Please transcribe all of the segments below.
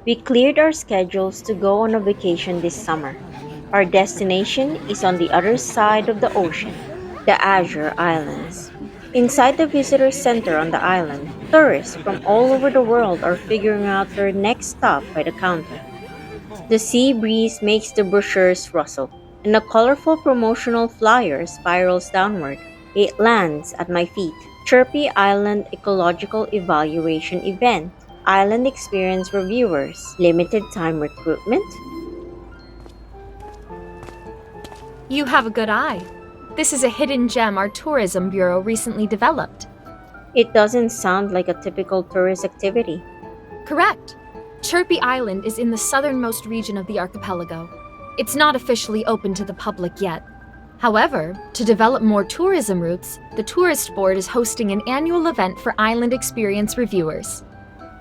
We cleared our schedules to go on a vacation this summer. Our destination is on the other side of the ocean, the Azure Islands. Inside the visitor center on the island, tourists from all over the world are figuring out their next stop by the counter. The sea breeze makes the brochures rustle, and a colorful promotional flyer spirals downward. It lands at my feet. Chirpy Island Ecological Evaluation Event. Island Experience Reviewers. Limited time recruitment? You have a good eye. This is a hidden gem our tourism bureau recently developed. It doesn't sound like a typical tourist activity. Correct. Chirpy Island is in the southernmost region of the archipelago. It's not officially open to the public yet. However, to develop more tourism routes, the Tourist Board is hosting an annual event for island experience reviewers.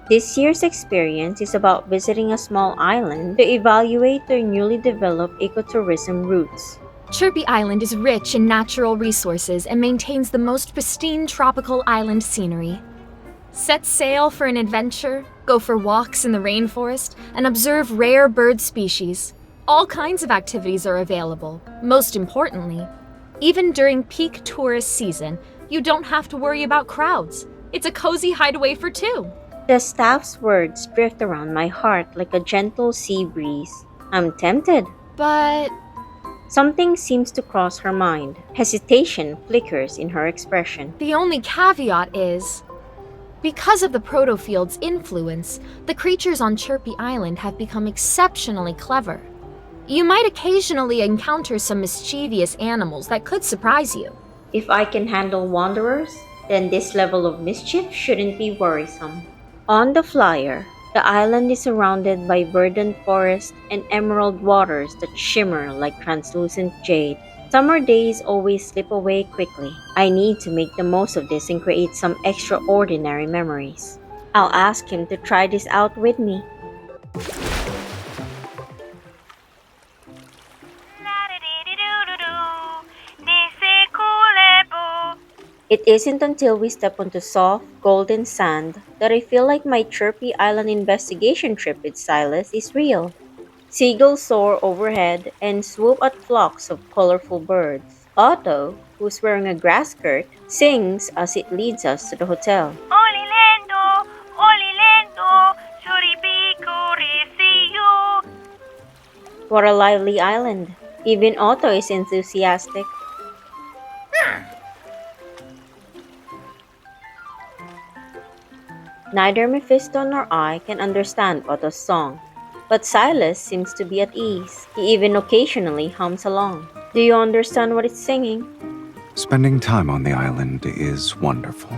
This year's experience is about visiting a small island to evaluate their newly developed ecotourism routes. Chirpy Island is rich in natural resources and maintains the most pristine tropical island scenery. Set sail for an adventure, go for walks in the rainforest, and observe rare bird species. All kinds of activities are available. Most importantly, even during peak tourist season, you don't have to worry about crowds. It's a cozy hideaway for two. The staff's words drift around my heart like a gentle sea breeze. I'm tempted. But Something seems to cross her mind. Hesitation flickers in her expression. the only caveat is, because of the protofield's influence, the creatures on Chirpy Island have become exceptionally clever. You might occasionally encounter some mischievous animals that could surprise you. If I can handle wanderers, then this level of mischief shouldn't be worrisome. On the flyer, the island is surrounded by verdant forest and emerald waters that shimmer like translucent jade. Summer days always slip away quickly. I need to make the most of this and create some extraordinary memories. I'll ask him to try this out with me. It isn't until we step onto soft, golden sand that I feel like my Chirpy Island investigation trip with Sylus is real. Seagulls soar overhead and swoop at flocks of colorful birds. Otto, who's wearing a grass skirt, sings as it leads us to the hotel. Oli lento, suribiko What a lively island. Even Otto is enthusiastic. Neither Mephisto nor I can understand Otto's song, but Sylus seems to be at ease. He even occasionally hums along. Do you understand what it's singing? Spending time on the island is wonderful.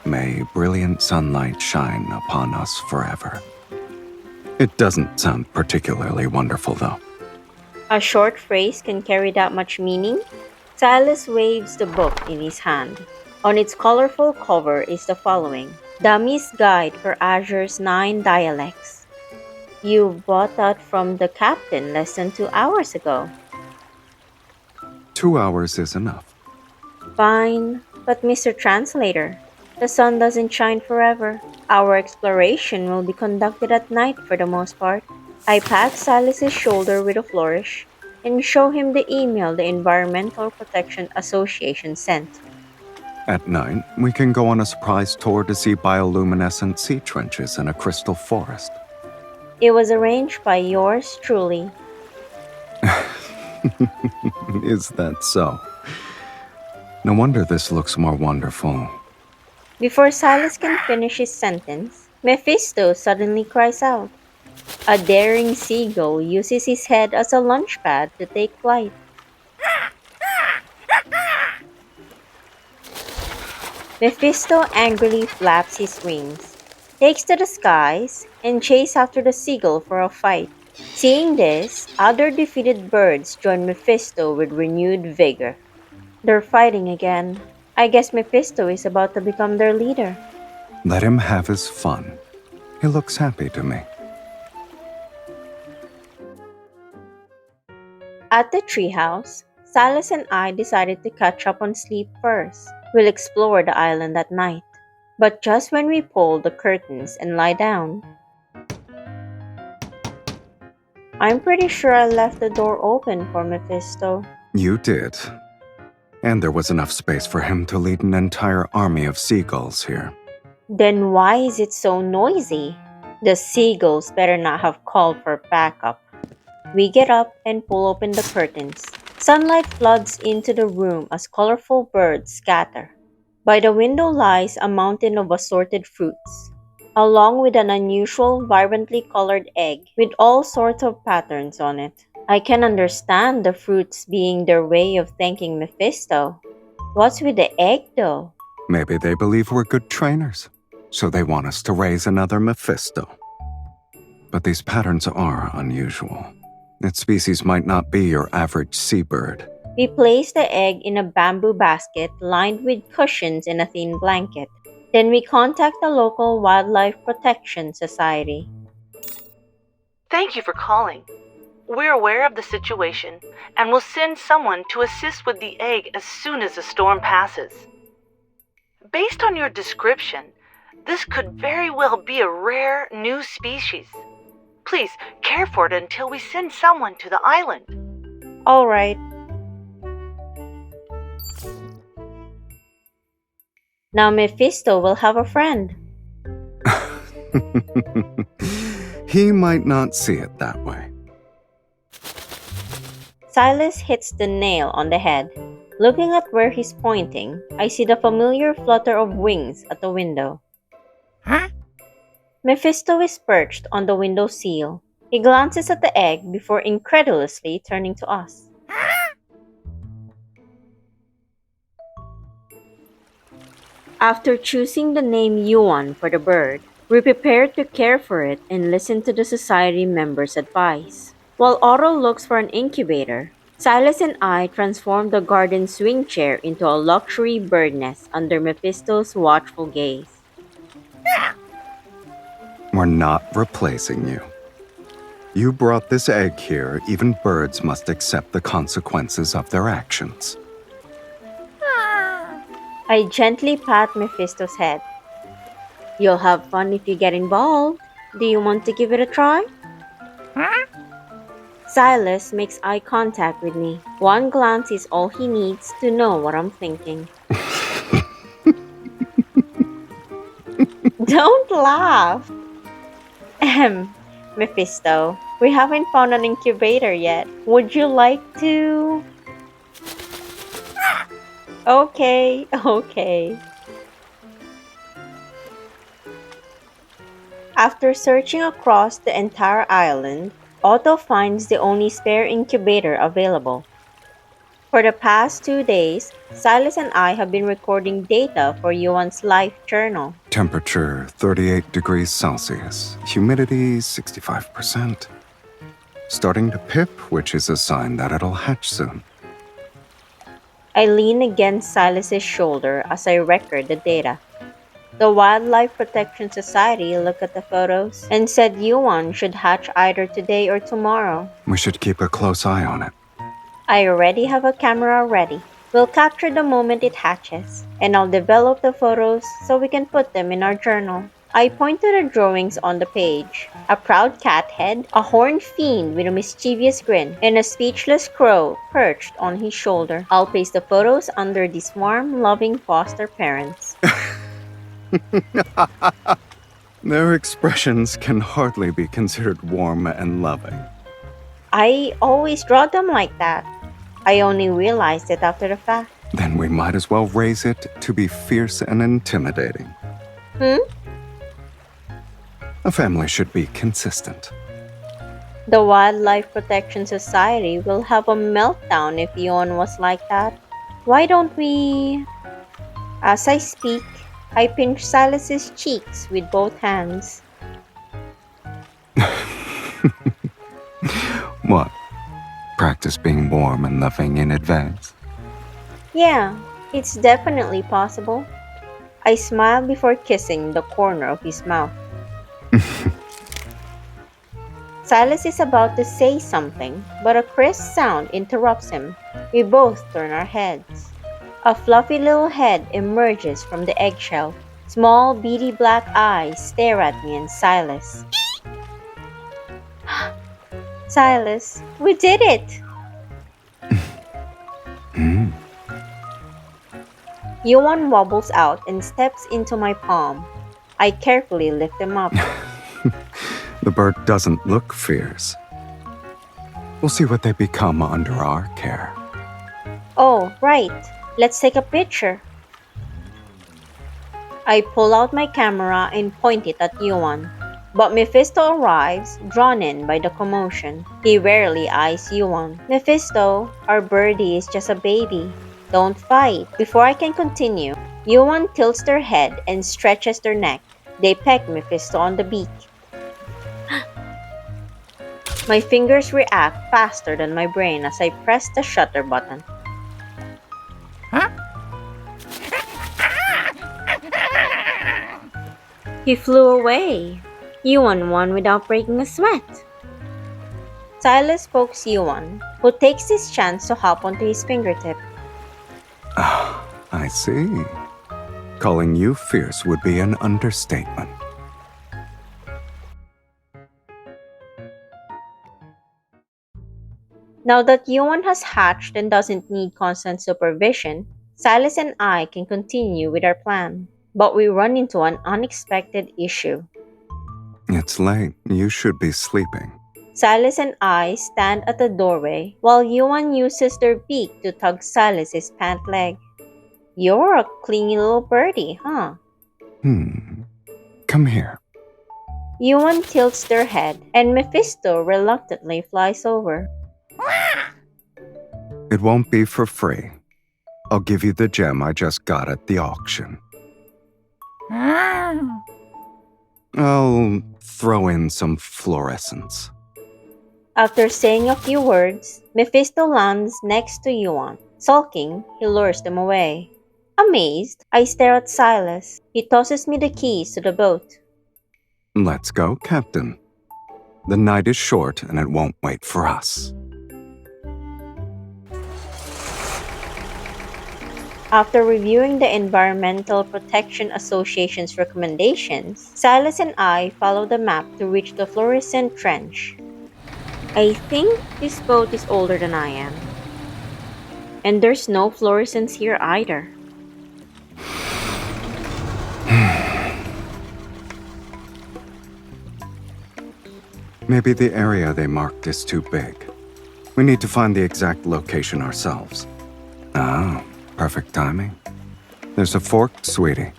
May brilliant sunlight shine upon us forever. It doesn't sound particularly wonderful, though. A short phrase can carry that much meaning? Sylus waves the book in his hand. On its colorful cover is the following: Dummy's Guide for Azure's 9 Dialects. You bought that from the captain less than 2 hours ago. 2 hours is enough. Fine, but Mr. Translator, the sun doesn't shine forever. Our exploration will be conducted at night for the most part. I pat Sylus's shoulder with a flourish and show him the email the Environmental Protection Association sent. At night, we can go on a surprise tour to see bioluminescent sea trenches in a crystal forest. It was arranged by yours truly. Is that so? No wonder this looks more wonderful. Before Sylus can finish his sentence, Mephisto suddenly cries out. A daring seagull uses his head as a launch pad to take flight. Mephisto angrily flaps his wings, takes to the skies, and chases after the seagull for a fight. Seeing this, other defeated birds join Mephisto with renewed vigor. They're fighting again. I guess Mephisto is about to become their leader. Let him have his fun. He looks happy to me. At the treehouse, Sylus and I decided to catch up on sleep first. We'll explore the island at night. But just when we pull the curtains and lie down, I'm pretty sure I left the door open for Mephisto. You did. And there was enough space for him to lead an entire army of seagulls here. Then why is it so noisy? The seagulls better not have called for backup. We get up and pull open the curtains. Sunlight floods into the room as colorful birds scatter. By the window lies a mountain of assorted fruits, along with an unusual, vibrantly colored egg with all sorts of patterns on it. I can understand the fruits being their way of thanking Mephisto. What's with the egg, though? Maybe they believe we're good trainers, so they want us to raise another Mephisto. But these patterns are unusual. Its species might not be your average seabird. We place the egg in a bamboo basket lined with cushions and a thin blanket. Then we contact the local Wildlife Protection Society. Thank you for calling. We're aware of the situation and will send someone to assist with the egg as soon as the storm passes. Based on your description, this could very well be a rare new species. Please care for it until we send someone to the island. All right. Now Mephisto will have a friend. He might not see it that way. Sylus hits the nail on the head. Looking at where he's pointing, I see the familiar flutter of wings at the window. Huh? Mephisto is perched on the window sill. He glances at the egg before incredulously turning to us. After choosing the name Yuan for the bird, we prepare to care for it and listen to the society members' advice. While Otto looks for an incubator, Sylus and I transform the garden swing chair into a luxury bird nest under Mephisto's watchful gaze. We're not replacing you. You brought this egg here, even birds must accept the consequences of their actions. I gently pat Mephisto's head. You'll have fun if you get involved. Do you want to give it a try? Huh? Sylus makes eye contact with me. One glance is all he needs to know what I'm thinking. Don't laugh! Ahem, Mephisto, we haven't found an incubator yet. Would you like to... Okay. After searching across the entire island, Otto finds the only spare incubator available. For the past 2 days, Sylus and I have been recording data for Yuan's life journal. Temperature 38 degrees Celsius, humidity 65%. Starting to pip, which is a sign that it'll hatch soon. I lean against Sylus's shoulder as I record the data. The Wildlife Protection Society looked at the photos and said Yuan should hatch either today or tomorrow. We should keep a close eye on it. I already have a camera ready. We'll capture the moment it hatches, and I'll develop the photos so we can put them in our journal. I point to the drawings on the page. A proud cat head, a horned fiend with a mischievous grin, and a speechless crow perched on his shoulder. I'll paste the photos under these warm, loving foster parents. Their expressions can hardly be considered warm and loving. I always draw them like that. I only realized it after the fact. Then we might as well raise it to be fierce and intimidating. A family should be consistent. The Wildlife Protection Society will have a meltdown if Yuan was like that. Why don't we... As I speak, I pinch Sylus's cheeks with both hands. What? Practice being warm and loving in advance? Yeah, it's definitely possible. I smile before kissing the corner of his mouth. Sylus is about to say something, but a crisp sound interrupts him. We both turn our heads. A fluffy little head emerges from the eggshell. Small, beady black eyes stare at me and Sylus. Sylus, we did it! Hmm. Yuan wobbles out and steps into my palm. I carefully lift him up. The bird doesn't look fierce. We'll see what they become under our care. Oh, right. Let's take a picture. I pull out my camera and point it at Yuan. But Mephisto arrives, drawn in by the commotion. He warily eyes Yuan. Mephisto, our birdie is just a baby. Don't fight. Before I can continue, Yuan tilts their head and stretches their neck. They peck Mephisto on the beak. My fingers react faster than my brain as I press the shutter button. Huh? He flew away. Yuan won without breaking a sweat. Sylus pokes Yuan, who takes this chance to hop onto his fingertip. Ah, I see. Calling you fierce would be an understatement. Now that Yuan has hatched and doesn't need constant supervision, Sylus and I can continue with our plan. But we run into an unexpected issue. It's late. You should be sleeping. Sylus and I stand at the doorway while Yuan uses their beak to tug Sylus's pant leg. You're a clingy little birdie, huh? Come here. Yuan tilts their head and Mephisto reluctantly flies over. It won't be for free. I'll give you the gem I just got at the auction. I'll throw in some fluorescence. After saying a few words, Mephisto lands next to Yuan. Sulking, he lures them away. Amazed, I stare at Sylus. He tosses me the keys to the boat. Let's go, Captain. The night is short and it won't wait for us. After reviewing the Environmental Protection Association's recommendations, Sylus and I follow the map to reach the fluorescent trench. I think this boat is older than I am. And there's no fluorescence here either. Maybe the area they marked is too big. We need to find the exact location ourselves. Ah, perfect timing. There's a fork, sweetie.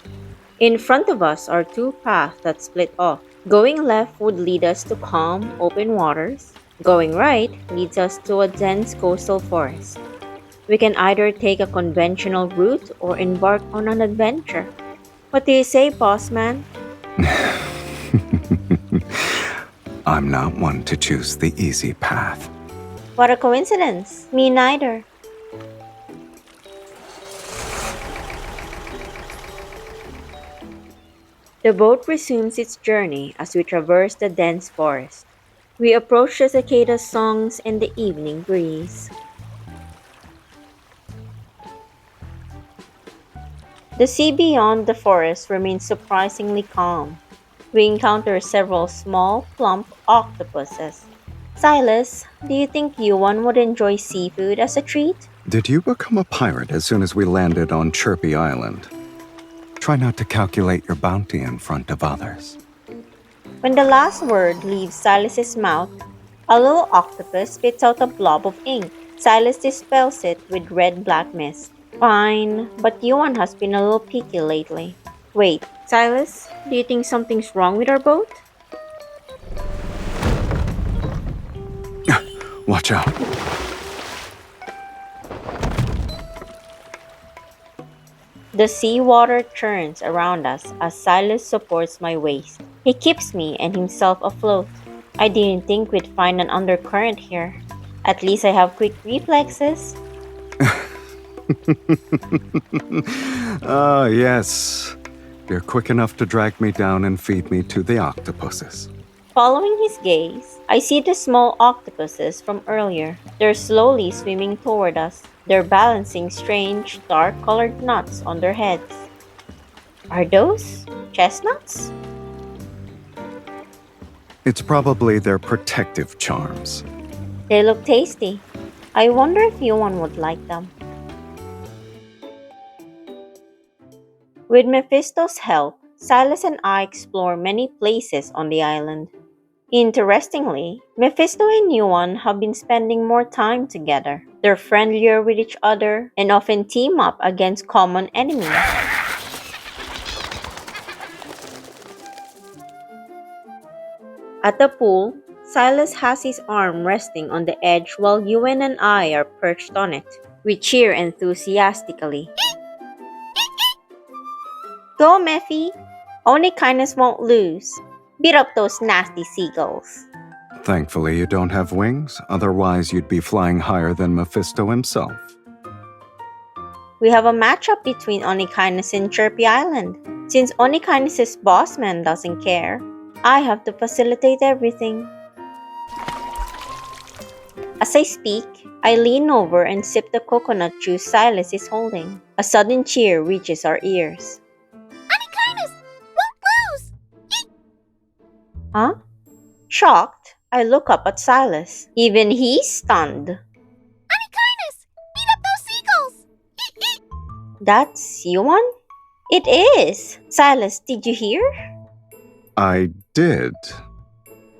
In front of us are two paths that split off. Going left would lead us to calm, open waters. Going right leads us to a dense coastal forest. We can either take a conventional route or embark on an adventure. What do you say, boss man? I'm not one to choose the easy path. What a coincidence. Me neither. The boat resumes its journey as we traverse the dense forest. We approach the cicada songs and the evening breeze. The sea beyond the forest remains surprisingly calm. We encounter several small, plump octopuses. Sylus, do you think Yuan would enjoy seafood as a treat? Did you become a pirate as soon as we landed on Chirpy Island? Try not to calculate your bounty in front of others. When the last word leaves Sylus's mouth, a little octopus spits out a blob of ink. Sylus dispels it with red-black mist. Fine, but Yuan has been a little picky lately. Wait, Sylus, do you think something's wrong with our boat? Watch out. The seawater churns around us as Sylus supports my waist. He keeps me and himself afloat. I didn't think we'd find an undercurrent here. At least I have quick reflexes. Ah, yes. You're quick enough to drag me down and feed me to the octopuses. Following his gaze, I see the small octopuses from earlier. They're slowly swimming toward us. They're balancing strange, dark-colored nuts on their heads. Are those chestnuts? It's probably their protective charms. They look tasty. I wonder if Yuan would like them. With Mephisto's help, Silas and I explore many places on the island. Interestingly, Mephisto and Yuan have been spending more time together. They're friendlier with each other and often team up against common enemies. At the pool, Silas has his arm resting on the edge while Yuan and I are perched on it. We cheer enthusiastically. Go, Mephi! Onychinus won't lose. Beat up those nasty seagulls. Thankfully, you don't have wings, otherwise, you'd be flying higher than Mephisto himself. We have a matchup between Onychinus and Chirpy Island. Since Onychinus' boss man doesn't care, I have to facilitate everything. As I speak, I lean over and sip the coconut juice Silas is holding. A sudden cheer reaches our ears. Onychinus! Won't lose! Huh? Shocked, I look up at Silas. Even he's stunned. Onychinus! Beat up those seagulls! That's Yuan? It is! Silas, did you hear? I did.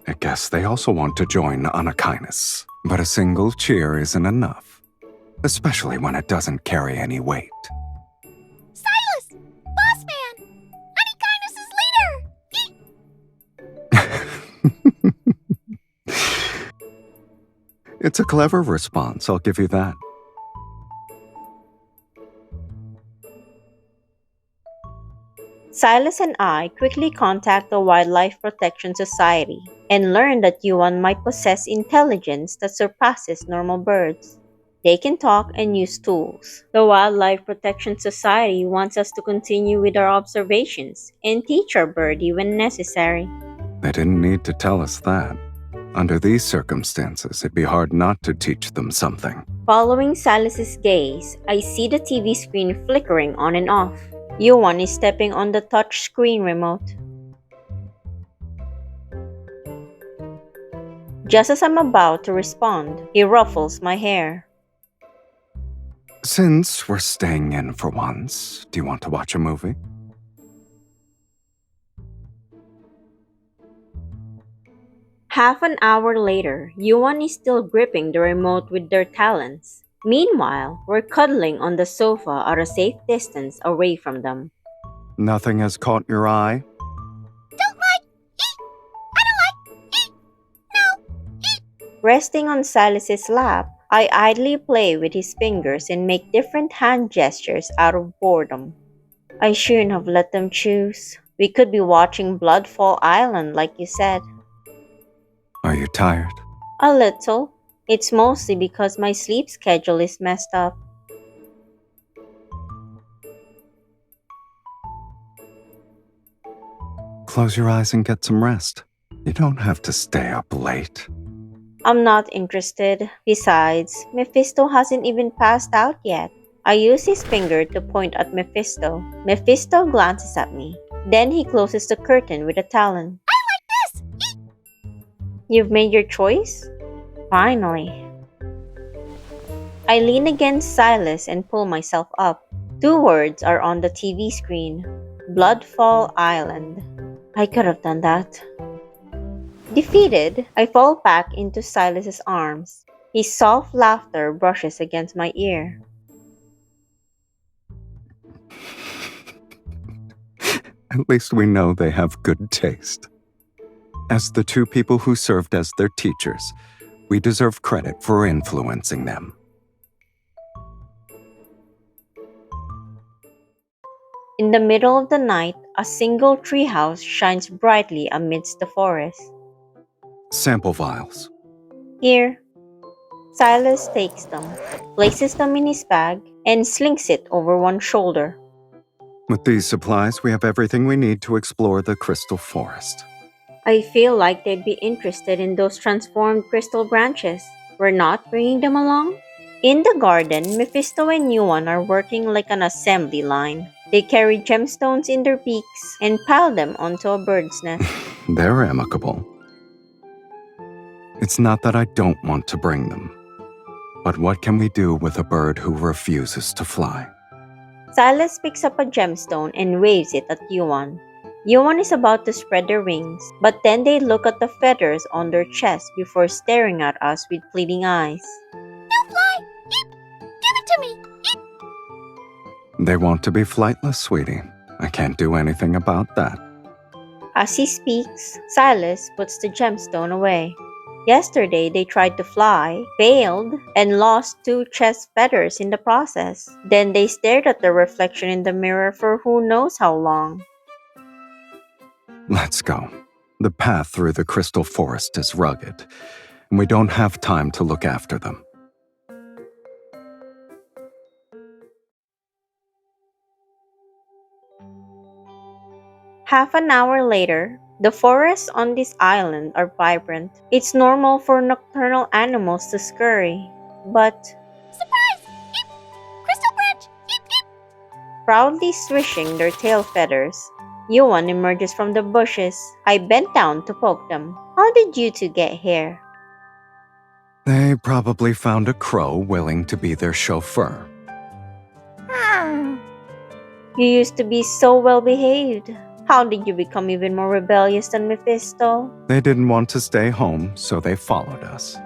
I guess they also want to join Onychinus. But a single cheer isn't enough, especially when it doesn't carry any weight. Silas! Boss man! Onychinus' leader! It's a clever response, I'll give you that. Silas and I quickly contact the Wildlife Protection Society and learn that Yuan might possess intelligence that surpasses normal birds. They can talk and use tools. The Wildlife Protection Society wants us to continue with our observations and teach our birdie when necessary. They didn't need to tell us that. Under these circumstances, it'd be hard not to teach them something. Following Silas's gaze, I see the TV screen flickering on and off. Yuan is stepping on the touch screen remote. Just as I'm about to respond, he ruffles my hair. Since we're staying in for once, do you want to watch a movie? Half an hour later, Yuan is still gripping the remote with their talons. Meanwhile, we're cuddling on the sofa at a safe distance away from them. Nothing has caught your eye? Don't like! I don't like! No! Resting on Silas's lap, I idly play with his fingers and make different hand gestures out of boredom. I shouldn't have let them choose. We could be watching Bloodfall Island like you said. Are you tired? A little. It's mostly because my sleep schedule is messed up. Close your eyes and get some rest. You don't have to stay up late. I'm not interested. Besides, Mephisto hasn't even passed out yet. I use his finger to point at Mephisto. Mephisto glances at me. Then he closes the curtain with a talon. I like this! You've made your choice? Finally. I lean against Silas and pull myself up. 2 words are on the TV screen. Bloodfall Island. I could have done that. Defeated, I fall back into Silas's arms. His soft laughter brushes against my ear. At least we know they have good taste. As the 2 people who served as their teachers, we deserve credit for influencing them. In the middle of the night, a single treehouse shines brightly amidst the forest. Sample vials. Here. Silas takes them, places them in his bag, and slings it over one shoulder. With these supplies, we have everything we need to explore the Crystal Forest. I feel like they'd be interested in those transformed crystal branches. We're not bringing them along? In the garden, Mephisto and Yuan are working like an assembly line. They carry gemstones in their beaks and pile them onto a bird's nest. They're amicable. It's not that I don't want to bring them, but what can we do with a bird who refuses to fly? Sylus picks up a gemstone and waves it at Yuan. Yuan is about to spread their wings, but then they look at the feathers on their chest before staring at us with pleading eyes. Don't fly! Eep! Give it to me! Eep! They want to be flightless, sweetie. I can't do anything about that. As he speaks, Sylus puts the gemstone away. Yesterday, they tried to fly, failed, and lost 2 chest feathers in the process. Then they stared at their reflection in the mirror for who knows how long. Let's go. The path through the crystal forest is rugged, and we don't have time to look after them. Half an hour later, the forests on this island are vibrant. It's normal for nocturnal animals to scurry, but Surprise! Eep! Crystal branch! Eep! Eep! proudly swishing their tail feathers, Yuan emerges from the bushes. I bent down to poke them. How did you two get here? They probably found a crow willing to be their chauffeur. You used to be so well behaved. How did you become even more rebellious than Mephisto? They didn't want to stay home, so they followed us.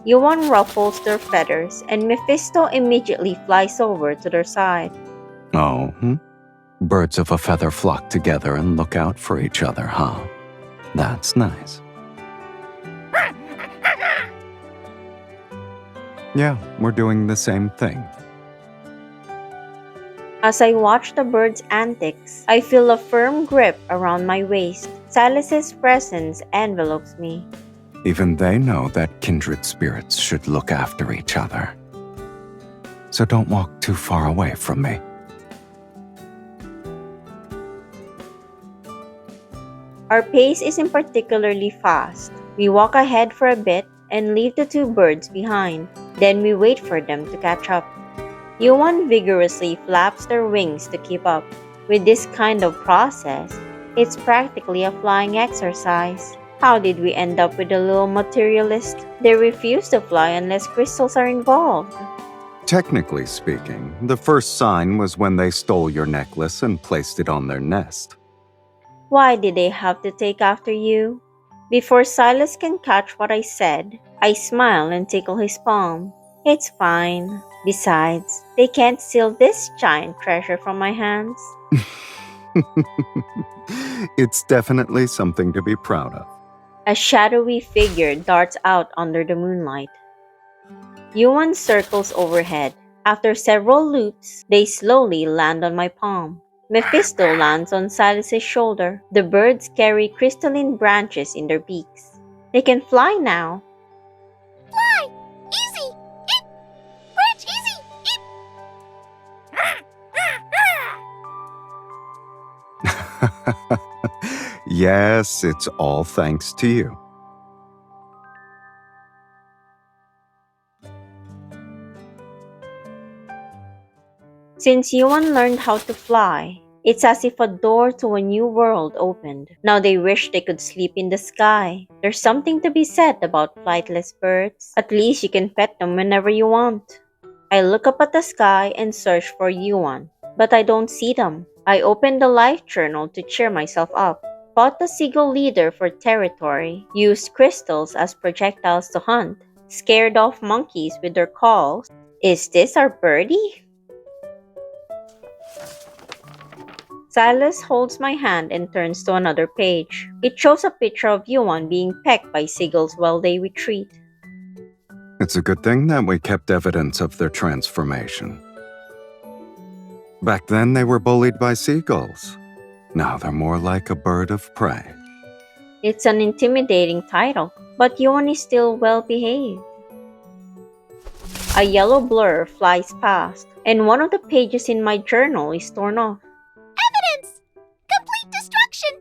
Yuan ruffles their feathers, and Mephisto immediately flies over to their side. Oh, birds of a feather flock together and look out for each other, huh? That's nice. Yeah, we're doing the same thing. As I watch the birds' antics, I feel a firm grip around my waist. Sylus's presence envelopes me. Even they know that kindred spirits should look after each other. So don't walk too far away from me. Our pace isn't particularly fast. We walk ahead for a bit and leave the 2 birds behind. Then we wait for them to catch up. Yuan vigorously flaps their wings to keep up. With this kind of process, it's practically a flying exercise. How did we end up with a little materialist? They refuse to fly unless crystals are involved. Technically speaking, the first sign was when they stole your necklace and placed it on their nest. Why did they have to take after you? Before Sylus can catch what I said, I smile and tickle his palm. It's fine. Besides, they can't steal this giant treasure from my hands. It's definitely something to be proud of. A shadowy figure darts out under the moonlight. Yuan circles overhead. After several loops, they slowly land on my palm. Mephisto lands on Sylus's shoulder. The birds carry crystalline branches in their beaks. They can fly now. Fly! Easy! Eep! Branch easy! Eep! Yes, it's all thanks to you. Since Yuan learned how to fly, it's as if a door to a new world opened. Now they wish they could sleep in the sky. There's something to be said about flightless birds. At least you can pet them whenever you want. I look up at the sky and search for Yuan, but I don't see them. I open the life journal to cheer myself up. Fought the seagull leader for territory. Used crystals as projectiles to hunt. Scared off monkeys with their calls. Is this our birdie? Sylus holds my hand and turns to another page. It shows a picture of Yuan being pecked by seagulls while they retreat. It's a good thing that we kept evidence of their transformation. Back then, they were bullied by seagulls. Now they're more like a bird of prey. It's an intimidating title, but Yuan is still well behaved. A yellow blur flies past, and one of the pages in my journal is torn off. Evidence! Complete destruction!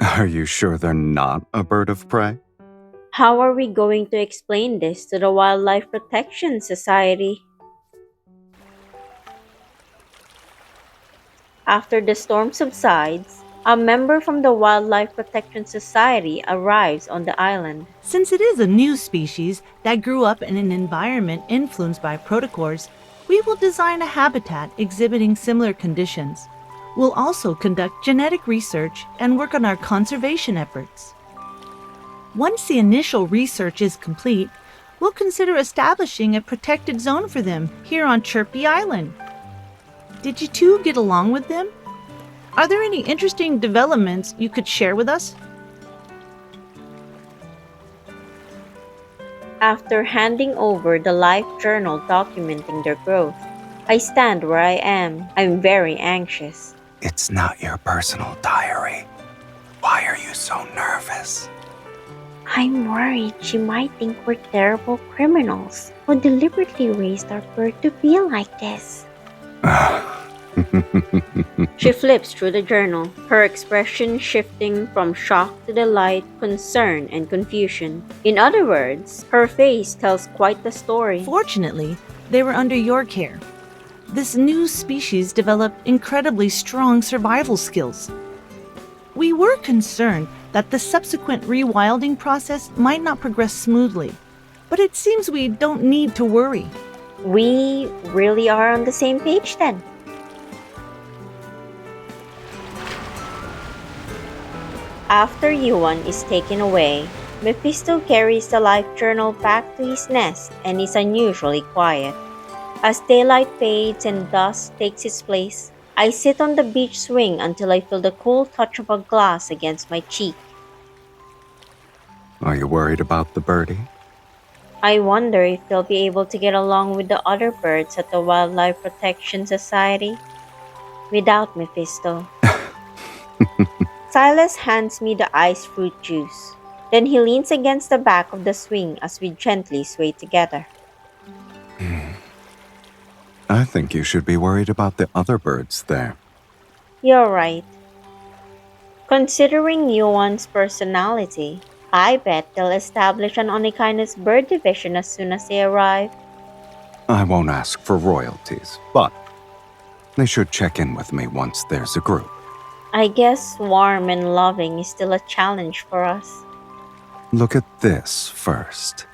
Eep! Are you sure they're not a bird of prey? How are we going to explain this to the Wildlife Protection Society? After the storm subsides, A member from the Wildlife Protection Society arrives on the island. Since it is a new species that grew up in an environment influenced by protocours, we will design a habitat exhibiting similar conditions. We'll also conduct genetic research and work on our conservation efforts. Once the initial research is complete, we'll consider establishing a protected zone for them here on Chirpy Island. Did you two get along with them? Are there any interesting developments you could share with us? After handing over the life journal documenting their growth, I stand where I am. I'm very anxious. It's not your personal diary. Why are you so nervous? I'm worried she might think we're terrible criminals who deliberately raised our bird to be like this. She flips through the journal, her expression shifting from shock to delight, concern, and confusion. In other words, her face tells quite the story. Fortunately, they were under your care. This new species developed incredibly strong survival skills. We were concerned that the subsequent rewilding process might not progress smoothly, but it seems we don't need to worry. We really are on the same page then. After Yuan is taken away, Mephisto carries the life journal back to his nest and is unusually quiet. As daylight fades and dusk takes its place, I sit on the beach swing until I feel the cool touch of a glass against my cheek. Are you worried about the birdie? I wonder if they'll be able to get along with the other birds at the Wildlife Protection Society without Mephisto. Sylus hands me the iced fruit juice. Then he leans against the back of the swing as we gently sway together. I think you should be worried about the other birds there. You're right. Considering Yuan's personality, I bet they'll establish an Onychinus bird division as soon as they arrive. I won't ask for royalties, but they should check in with me once there's a group. I guess warm and loving is still a challenge for us. Look at this first.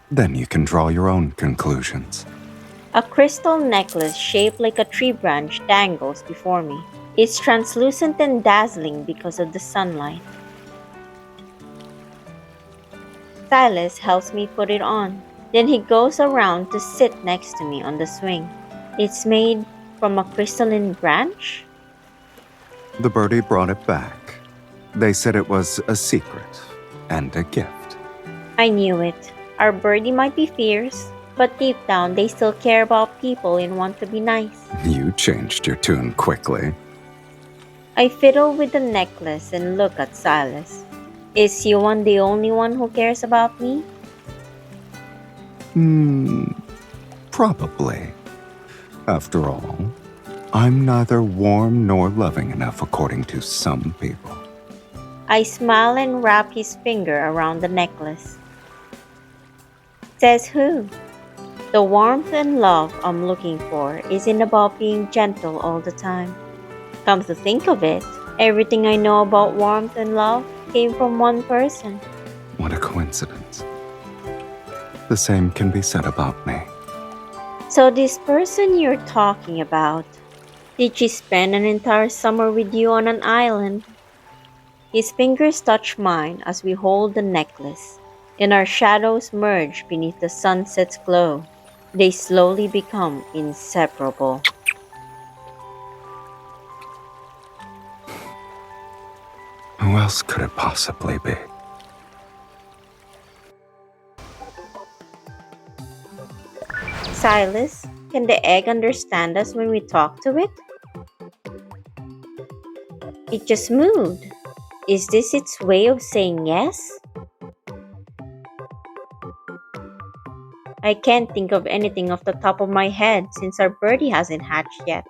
Then you can draw your own conclusions. A crystal necklace shaped like a tree branch dangles before me. It's translucent and dazzling because of the sunlight. Sylus helps me put it on. Then he goes around to sit next to me on the swing. It's made from a crystalline branch? The birdie brought it back. They said it was a secret and a gift. I knew it. Our birdie might be fierce, but deep down they still care about people and want to be nice. You changed your tune quickly. I fiddle with the necklace and look at Sylus. Is Yuan the only one who cares about me? Probably. After all, I'm neither warm nor loving enough according to some people. I smile and wrap his finger around the necklace. Says who? The warmth and love I'm looking for isn't about being gentle all the time. Come to think of it, everything I know about warmth and love came from one person. What a coincidence. The same can be said about me. So this person you're talking about, did she spend an entire summer with you on an island? His fingers touch mine as we hold the necklace, and our shadows merge beneath the sunset's glow. They slowly become inseparable. Who else could it possibly be? Sylus, can the egg understand us when we talk to it? It just moved. Is this its way of saying yes? I can't think of anything off the top of my head since our birdie hasn't hatched yet.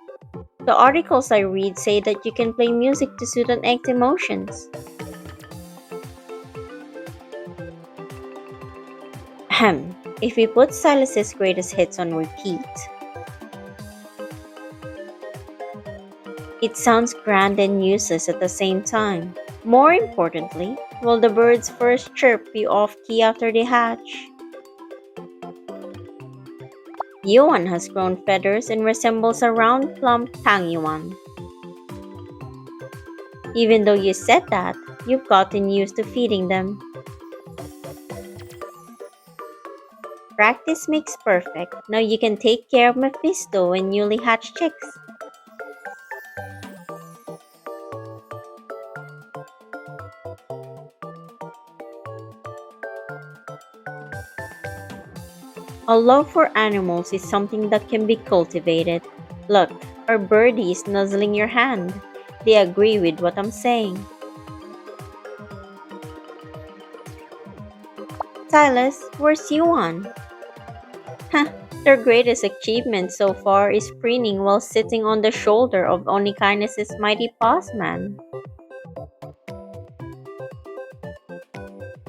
The articles I read say that you can play music to soothe an egg's emotions. Ahem. If we put Sylus's greatest hits on repeat. It sounds grand and useless at the same time. More importantly, will the birds first chirp you off key after they hatch? Yuan has grown feathers and resembles a round, plump Tangyuan. Even though you said that, you've gotten used to feeding them. Practice makes perfect. Now you can take care of Mephisto and newly hatched chicks. A love for animals is something that can be cultivated. Look, our birdie is nuzzling your hand. They agree with what I'm saying. Silas, where's Yuan? Huh, their greatest achievement so far is preening while sitting on the shoulder of Onychinus' mighty boss man.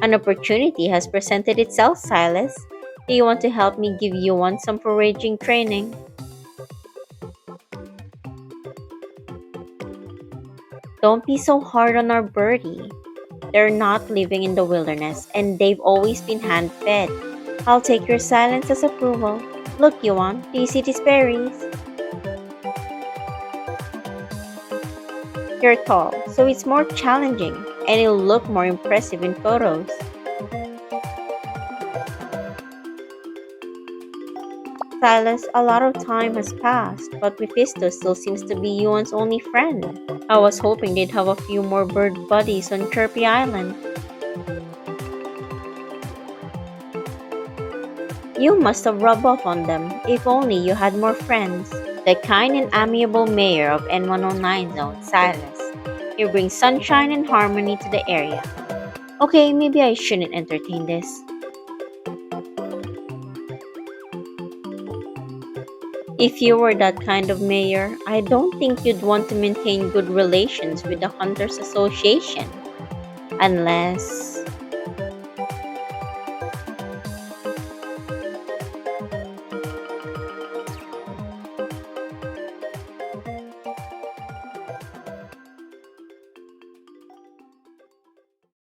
An opportunity has presented itself, Silas. Do you want to help me give Yuan some foraging training? Don't be so hard on our birdie. They're not living in the wilderness, and they've always been hand-fed. I'll take your silence as approval. Look, Yuan, do you see these berries? You're tall, so it's more challenging, and it'll look more impressive in photos. Silas, a lot of time has passed, but Mephisto still seems to be Yuan's only friend. I was hoping they'd have a few more bird buddies on Chirpy Island. You must have rubbed off on them, if only you had more friends. The kind and amiable mayor of N109 Zone, Sylus. You bring sunshine and harmony to the area. Okay, maybe I shouldn't entertain this. If you were that kind of mayor, I don't think you'd want to maintain good relations with the Hunters Association. Unless...